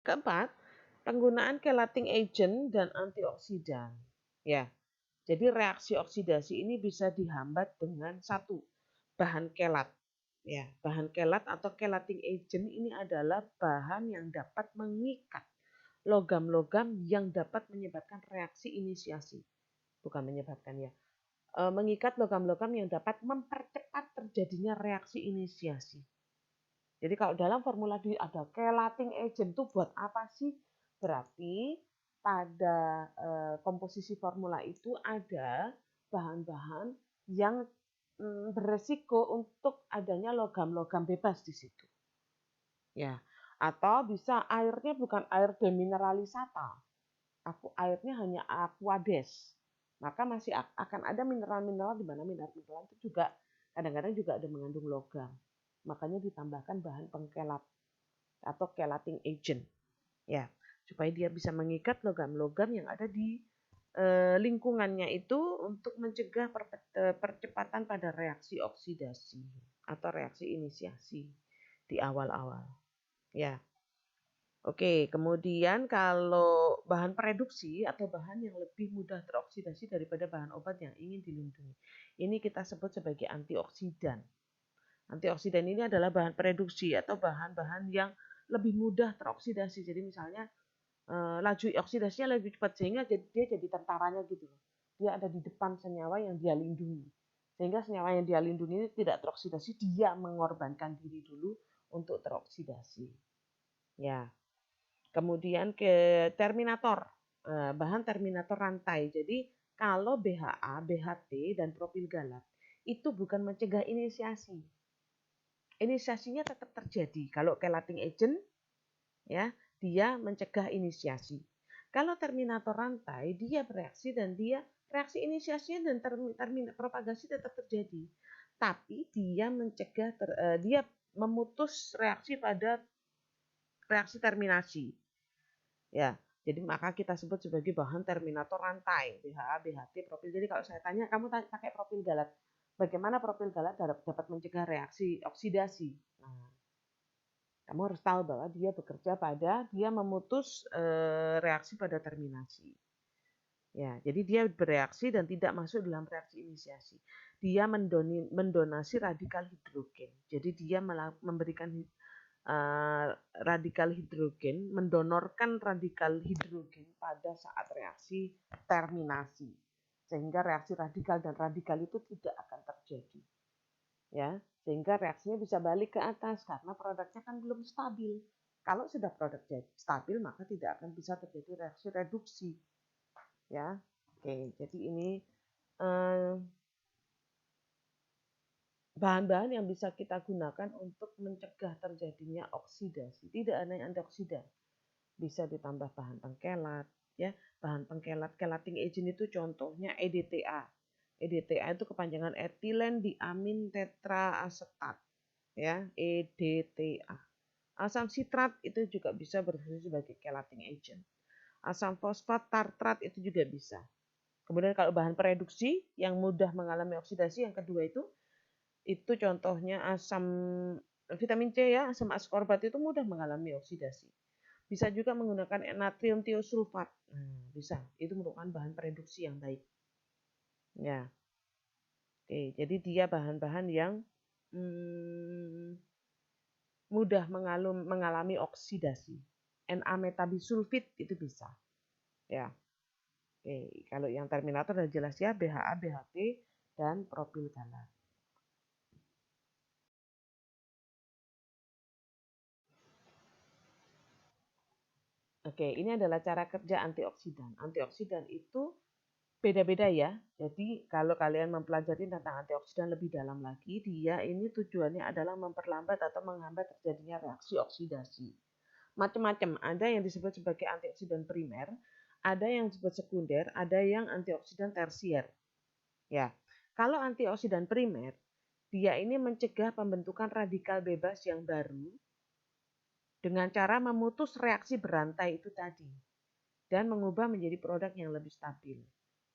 Keempat, penggunaan chelating agent dan antioksidan. Ya, jadi reaksi oksidasi ini bisa dihambat dengan satu, bahan kelat. Ya, bahan kelat atau chelating agent ini adalah bahan yang dapat mengikat logam-logam yang dapat menyebabkan reaksi inisiasi. Bukan menyebabkan ya. Mengikat logam-logam yang dapat mempercepat terjadinya reaksi inisiasi. Jadi kalau dalam formula ada chelating agent itu buat apa sih? Berarti pada komposisi formula itu ada bahan-bahan yang beresiko untuk adanya logam-logam bebas di situ. Ya, atau bisa airnya bukan air demineralisata. Airnya hanya aquades. Maka masih akan ada mineral-mineral di mana mineral-mineral itu juga kadang-kadang juga ada mengandung logam. Makanya ditambahkan bahan pengkelat atau chelating agent. Ya, supaya dia bisa mengikat logam-logam yang ada di lingkungannya itu untuk mencegah percepatan pada reaksi oksidasi atau reaksi inisiasi di awal-awal. Ya. Oke, kemudian kalau bahan pereduksi atau bahan yang lebih mudah teroksidasi daripada bahan obat yang ingin dilindungi. Ini kita sebut sebagai antioksidan. Antioksidan ini adalah bahan pereduksi atau bahan-bahan yang lebih mudah teroksidasi. Jadi misalnya laju oksidasinya lebih cepat sehingga dia jadi tentaranya gitu loh. Dia ada di depan senyawa yang dia lindungi. Sehingga senyawa yang dia lindungi ini tidak teroksidasi, dia mengorbankan diri dulu untuk teroksidasi. Ya. Kemudian ke terminator, bahan terminator rantai. Jadi kalau BHA, BHT, dan propil galat itu bukan mencegah inisiasi. Inisiasinya tetap terjadi. Kalau chelating agent, ya, dia mencegah inisiasi. Kalau terminator rantai, dia bereaksi dan dia reaksi inisiasinya dan propagasi tetap terjadi. Tapi dia mencegah, dia memutus reaksi pada reaksi terminasi. Ya, jadi maka kita sebut sebagai bahan terminator rantai, BHA, BHT, propil. Jadi kalau saya tanya, kamu pakai propil galat, bagaimana propil galat dapat mencegah reaksi oksidasi? Nah, kamu harus tahu bahwa dia bekerja pada, dia memutus reaksi pada terminasi. Ya, jadi dia bereaksi dan tidak masuk dalam reaksi inisiasi. Dia mendonasi radikal hidrogen. Jadi dia memberikan radikal hidrogen, mendonorkan radikal hidrogen pada saat reaksi terminasi. Sehingga reaksi radikal dan radikal itu tidak akan terjadi. Ya, sehingga reaksinya bisa balik ke atas karena produknya kan belum stabil. Kalau sudah produk stabil maka tidak akan bisa terjadi reaksi reduksi. Ya. Oke, jadi ini bahan-bahan yang bisa kita gunakan untuk mencegah terjadinya oksidasi. Tidak hanya antioksidan, bisa ditambah bahan pengkelat, ya. Bahan pengkelat, chelating agent itu contohnya EDTA. EDTA itu kepanjangan etilen diamin tetraasetat, ya, EDTA. Asam sitrat itu juga bisa berfungsi sebagai chelating agent. Asam fosfat tartrat itu juga bisa. Kemudian kalau bahan pereduksi yang mudah mengalami oksidasi, yang kedua itu contohnya asam vitamin C, ya, asam askorbat itu mudah mengalami oksidasi. Bisa juga menggunakan natrium tiosulfat. Bisa. Itu merupakan bahan pereduksi yang baik. Ya. Oke, jadi dia bahan-bahan yang mudah mengalami oksidasi. Na-metabisulfit itu bisa. Ya. Oke, kalau yang terminator sudah jelas ya, BHA, BHT, dan propil galat. Oke, ini adalah cara kerja antioksidan. Antioksidan itu beda-beda ya. Jadi kalau kalian mempelajari tentang antioksidan lebih dalam lagi, dia ini tujuannya adalah memperlambat atau menghambat terjadinya reaksi oksidasi. Macam-macam, ada yang disebut sebagai antioksidan primer, ada yang disebut sekunder, ada yang antioksidan tersier. Ya, kalau antioksidan primer, dia ini mencegah pembentukan radikal bebas yang baru dengan cara memutus reaksi berantai itu tadi dan mengubah menjadi produk yang lebih stabil.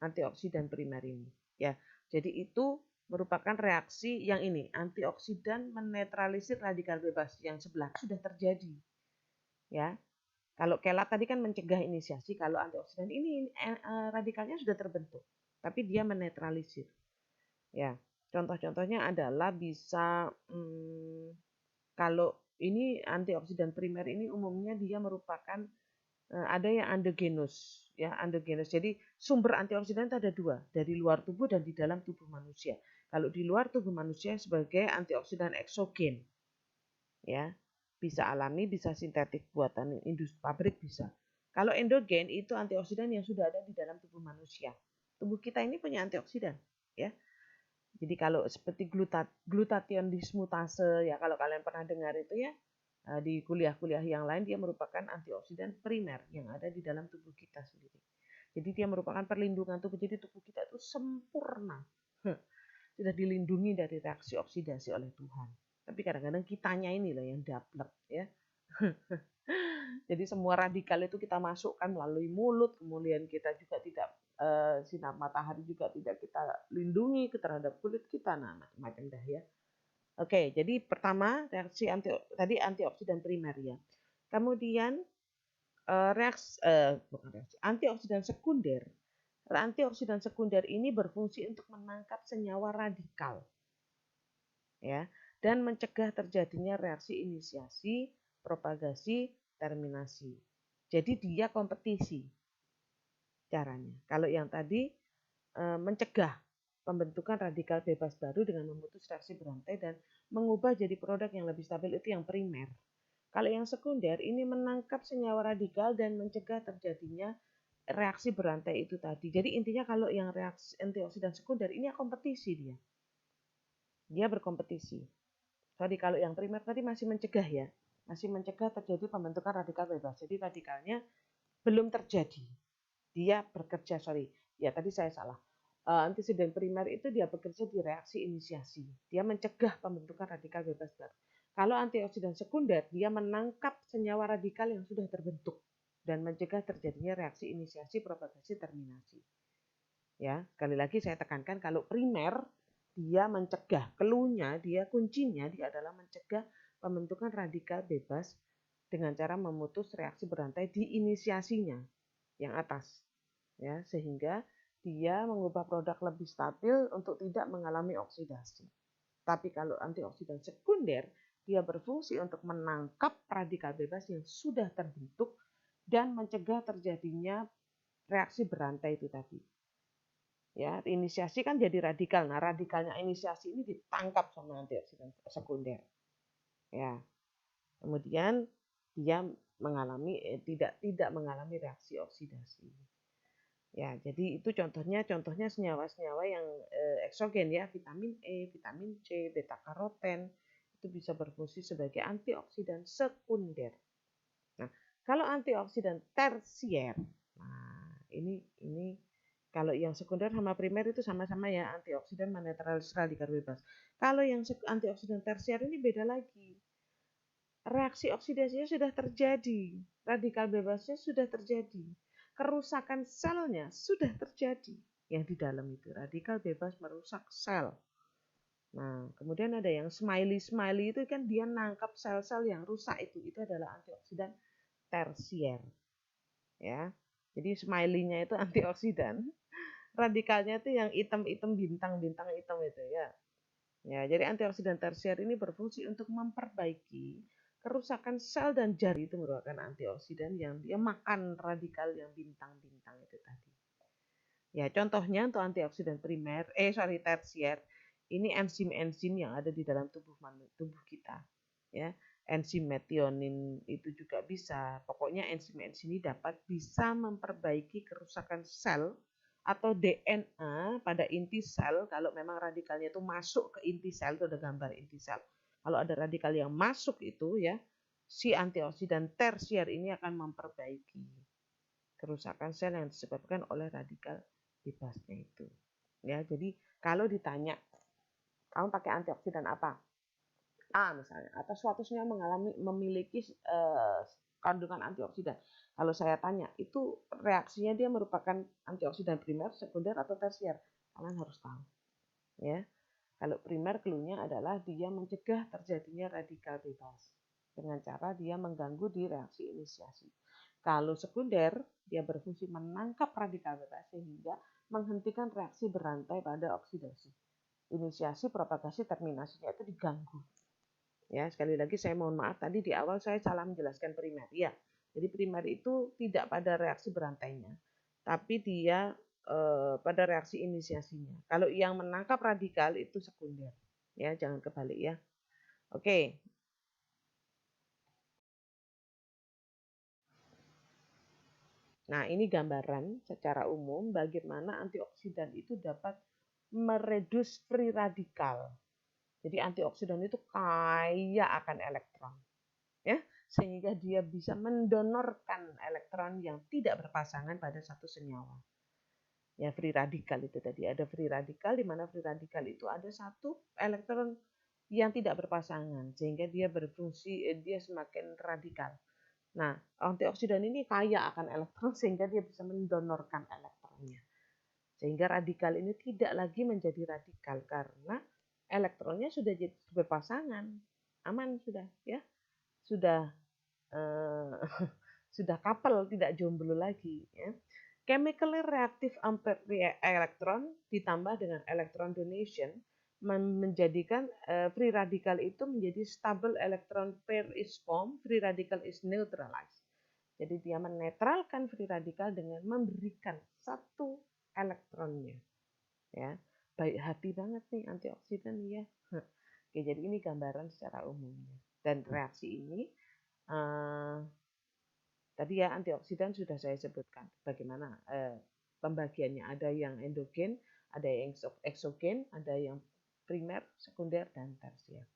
Antioksidan primer ini, ya. Jadi itu merupakan reaksi yang ini, antioksidan menetralisir radikal bebas yang sebelah sudah terjadi. Ya. Kalau kelat tadi kan mencegah inisiasi, kalau antioksidan ini radikalnya sudah terbentuk, tapi dia menetralisir. Ya, contoh-contohnya adalah bisa kalau ini antioksidan primer ini umumnya dia merupakan ada yang endogenus, ya endogenus. Jadi sumber antioksidan itu ada dua, dari luar tubuh dan di dalam tubuh manusia. Kalau di luar tubuh manusia sebagai antioksidan eksogen, ya bisa alami, bisa sintetik buatan industri pabrik bisa. Kalau endogen itu antioksidan yang sudah ada di dalam tubuh manusia. Tubuh kita ini punya antioksidan, ya. Jadi kalau seperti glutathione dismutase, ya kalau kalian pernah dengar itu ya, di kuliah-kuliah yang lain dia merupakan antioksidan primer yang ada di dalam tubuh kita sendiri. Jadi dia merupakan perlindungan tubuh. Jadi tubuh kita itu sempurna. Sudah dilindungi dari reaksi oksidasi oleh Tuhan. Tapi kadang-kadang kitanya ini loh yang daplek ya. Jadi semua radikal itu kita masukkan melalui mulut, kemudian kita juga tidak sinar matahari juga tidak kita lindungi terhadap kulit kita, nah macam-macam dah ya. Oke, jadi pertama reaksi tadi antioksidan primer ya. Kemudian antioksidan sekunder. Antioksidan sekunder ini berfungsi untuk menangkap senyawa radikal, ya, dan mencegah terjadinya reaksi inisiasi, propagasi, terminasi. Jadi dia kompetisi caranya. Kalau yang tadi mencegah pembentukan radikal bebas baru dengan memutus reaksi berantai dan mengubah jadi produk yang lebih stabil, itu yang primer. Kalau yang sekunder ini menangkap senyawa radikal dan mencegah terjadinya reaksi berantai itu tadi. Jadi intinya kalau yang reaksi antioksidan sekunder ini kompetisi dia. Dia berkompetisi. Sorry, kalau yang primer tadi masih mencegah ya. Masih mencegah terjadi pembentukan radikal bebas. Jadi radikalnya belum terjadi. Dia bekerja, ya tadi saya salah. Antioksidan primer itu dia bekerja di reaksi inisiasi. Dia mencegah pembentukan radikal bebas baru. Kalau antioksidan sekunder, dia menangkap senyawa radikal yang sudah terbentuk dan mencegah terjadinya reaksi inisiasi, propagasi, terminasi. Ya, sekali lagi saya tekankan kalau primer dia mencegah, kuncinya dia adalah mencegah pembentukan radikal bebas dengan cara memutus reaksi berantai di inisiasinya yang atas, ya, sehingga dia mengubah produk lebih stabil untuk tidak mengalami oksidasi. Tapi kalau antioksidan sekunder, dia berfungsi untuk menangkap radikal bebas yang sudah terbentuk dan mencegah terjadinya reaksi berantai itu tadi. Ya, inisiasi kan jadi radikal. Nah, radikalnya inisiasi ini ditangkap sama antioksidan sekunder. Ya. Kemudian dia tidak mengalami reaksi oksidasi. Ya, jadi itu contohnya senyawa-senyawa yang eksogen ya, vitamin E, vitamin C, beta karoten itu bisa berfungsi sebagai antioksidan sekunder. Nah, kalau antioksidan tersier, nah ini kalau yang sekunder sama primer itu sama-sama ya antioksidan menetralisir radikal bebas. Kalau yang antioksidan tersier ini beda lagi. Reaksi oksidasinya sudah terjadi, radikal bebasnya sudah terjadi. Kerusakan selnya sudah terjadi. Yang di dalam itu radikal bebas merusak sel. Nah, kemudian ada yang smiley itu kan dia nangkap sel-sel yang rusak itu adalah antioksidan tersier. Ya. Jadi smiley-nya itu antioksidan. Radikalnya itu yang hitam-hitam bintang-bintang hitam itu ya. Ya, jadi antioksidan tersier ini berfungsi untuk memperbaiki kerusakan sel dan jari, itu merupakan antioksidan yang dia makan radikal yang bintang-bintang itu tadi. Ya, contohnya untuk antioksidan tersier, ini enzim-enzim yang ada di dalam tubuh kita. Ya, enzim metionin itu juga bisa. Pokoknya enzim-enzim ini bisa memperbaiki kerusakan sel atau DNA pada inti sel. Kalau memang radikalnya itu masuk ke inti sel, itu ada gambar inti sel. Kalau ada radikal yang masuk itu ya, si antioksidan tersier ini akan memperbaiki kerusakan sel yang disebabkan oleh radikal bebasnya itu. Ya, jadi kalau ditanya kamu pakai antioksidan apa? A misalnya, atau suatu senyawa memiliki kandungan antioksidan. Kalau saya tanya, itu reaksinya dia merupakan antioksidan primer, sekunder, atau tersier? Kalian harus tahu. Ya, kalau primer clue-nya adalah dia mencegah terjadinya radikal bebas dengan cara dia mengganggu di reaksi inisiasi. Kalau sekunder, dia berfungsi menangkap radikal bebas sehingga menghentikan reaksi berantai pada oksidasi. Inisiasi, propagasi, terminasinya itu diganggu. Ya, sekali lagi saya mohon maaf tadi di awal saya salah menjelaskan primer. Ya, jadi primer itu tidak pada reaksi berantainya, tapi dia pada reaksi inisiasinya. Kalau yang menangkap radikal itu sekunder. Ya, jangan kebalik ya. Oke. Nah, ini gambaran secara umum bagaimana antioksidan itu dapat meredus free radikal. Jadi antioksidan itu kaya akan elektron, ya, sehingga dia bisa mendonorkan elektron yang tidak berpasangan pada satu senyawa. Ya, free radikal itu tadi ada free radikal di mana free radikal itu ada satu elektron yang tidak berpasangan sehingga dia berfungsi dia semakin radikal. Nah, antioksidan ini kaya akan elektron sehingga dia bisa mendonorkan elektronnya. Sehingga radikal ini tidak lagi menjadi radikal karena elektronnya sudah jadi berpasangan. Aman sudah ya. Sudah eh, sudah couple, tidak jomblo lagi ya. Chemically reactive ampere elektron ditambah dengan electron donation menjadikan free radical itu menjadi stable electron pair is formed, free radical is neutralized. Jadi dia menetralkan free radical dengan memberikan satu elektronnya. Ya, baik hati banget nih antioksidan ya. Oke, jadi ini gambaran secara umumnya. Dan reaksi ini tadi ya antioksidan sudah saya sebutkan bagaimana pembagiannya, ada yang endogen, ada yang eksogen, ada yang primer, sekunder dan tersier.